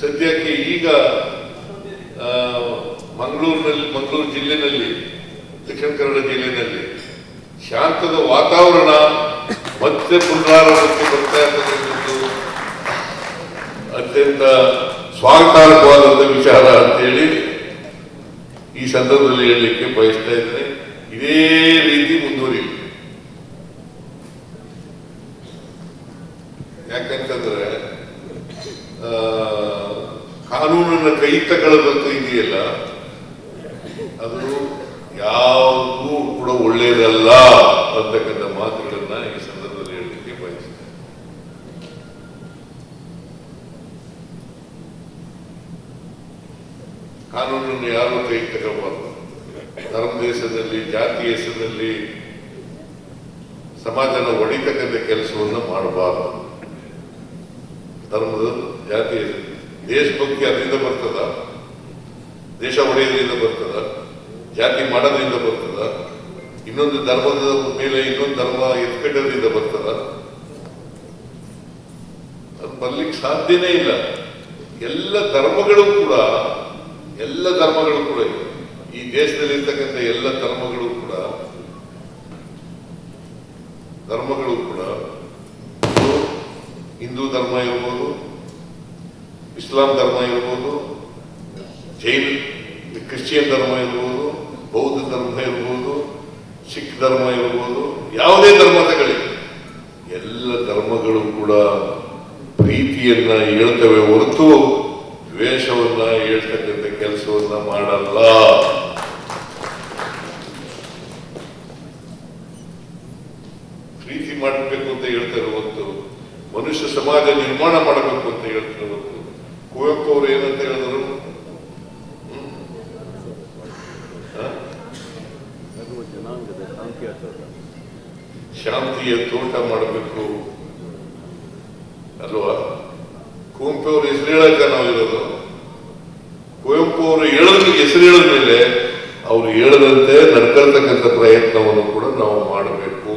ಸದ್ಯಕ್ಕೆ ಈಗ ಮಂಗಳೂರು ಜಿಲ್ಲೆನಲ್ಲಿ, ದಕ್ಷಿಣ ಕನ್ನಡ ಜಿಲ್ಲೆಯಲ್ಲಿ ಶಾಂತದ ವಾತಾವರಣ ಮತ್ತೆ ಪುನರಾರಂಭಕ್ಕೆ ಬರ್ತಾ ಇರ್ತಕ್ಕಂಥದ್ದು ಅತ್ಯಂತ ಸ್ವಾಗತಾರ್ಹವಾದಂಥ ವಿಚಾರ ಅಂತೇಳಿ ಈ ಸಂದರ್ಭದಲ್ಲಿ ಹೇಳಲಿಕ್ಕೆ ಬಯಸ್ತಾ ಇದ್ದೇನೆ. ಇದೇ ರೀತಿ ಮುಂದುವರಿಲಿ. ಯಾಕಂತಂದ್ರೆ ಕಾನೂನನ್ನ ಕೈ ತಗೊಳ್ಳೋದಂತೂ ಇದೆಯಲ್ಲ, ಅದು ಯಾವುದೂ ಕೂಡ ಒಳ್ಳೆಯದಲ್ಲ ಅಂತಕ್ಕಂಥ ಮಾತುಗಳನ್ನ ಈ ಸಂದರ್ಭದಲ್ಲಿ ಹೇಳಲಿಕ್ಕೆ ಬಯಸ್ತೇನೆ. ಕಾನೂನನ್ನು ಯಾರು ಕೈ ತಗೊಳ್ಬಾರ್ದು. ಧರ್ಮದ ಹೆಸರಿನಲ್ಲಿ, ಜಾತಿ ಹೆಸರಿನಲ್ಲಿ ಸಮಾಜನ ಒಡಿತಕ್ಕಂಥ ಕೆಲಸವನ್ನು ಮಾಡಬಾರ್ದು. ಧರ್ಮದ, ಜಾತಿ ಹೆಸರು, ದೇಶಭಕ್ತಿ ಅದರಿಂದ ಬರ್ತದ, ದೇಶ ಒಡೆಯೋದ್ರಿಂದ ಬರ್ತದ, ಜಾತಿ ಮಾಡೋದ್ರಿಂದ ಬರ್ತದ, ಇನ್ನೊಂದು ಧರ್ಮದ ಮೇಲೆ ಇನ್ನೊಂದು ಧರ್ಮ ಎತ್ಕಟ್ಟೋದ್ರಿಂದ ಬರ್ತದ? ಅದು ಬರ್ಲಿಕ್ಕೆ ಸಾಧ್ಯನೇ ಇಲ್ಲ. ಎಲ್ಲ ಧರ್ಮಗಳು ಕೂಡ ಈ ದೇಶದಲ್ಲಿ ಇರ್ತಕ್ಕಂಥ ಎಲ್ಲ ಧರ್ಮಗಳು ಕೂಡ ಹಿಂದೂ ಧರ್ಮ ಇರ್ಬೋದು, ಇಸ್ಲಾಂ ಧರ್ಮ ಇರ್ಬೋದು, ಕ್ರಿಶ್ಚಿಯನ್ ಧರ್ಮ ಇರ್ಬೋದು, ಬೌದ್ಧ ಧರ್ಮ ಇರ್ಬೋದು, ಸಿಖ್ ಧರ್ಮ ಇರ್ಬೋದು, ಯಾವುದೇ ಧರ್ಮ ತಗೊಳ್ಳಿ, ಎಲ್ಲ ಧರ್ಮಗಳು ಕೂಡ ಪ್ರೀತಿಯನ್ನ ಹೇಳ್ತವೆ ಹೊರತು ದ್ವೇಷವನ್ನ ಹೇಳ್ತಕ್ಕಂಥ ಕೆಲಸವನ್ನ ಮಾಡಲ್ಲ. ಪ್ರೀತಿ ಮಾಡಬೇಕು ಅಂತ ಹೇಳ್ತಾರೆ ಹೊರತು ಮನುಷ್ಯ ಸಮಾಜ ನಿರ್ಮಾಣ ಮಾಡಬೇಕು ಅಂತ ಹೇಳ್ತಾರೆ ಹೊರತು. ಕುವೆಂಪು ಅವರು ಏನಂತ ಹೇಳಿದ್ರು? ಶಾಂತಿಯ ತೋಟ ಮಾಡಬೇಕು ಅಲ್ವಾ? ಕುವೆಂಪು ಅವರು ಹೆಸರು ಹೇಳಕ್ಕ ನಾವಿರೋದು. ಕುವೆಂಪು ಅವರು ಹೆಸರು ಹೇಳಿದ ಮೇಲೆ ಅವ್ರು ಹೇಳದಂತೆ ನಡ್ಕೊಳ್ತಕ್ಕಂಥ ಪ್ರಯತ್ನವನ್ನು ಕೂಡ ನಾವು ಮಾಡಬೇಕು.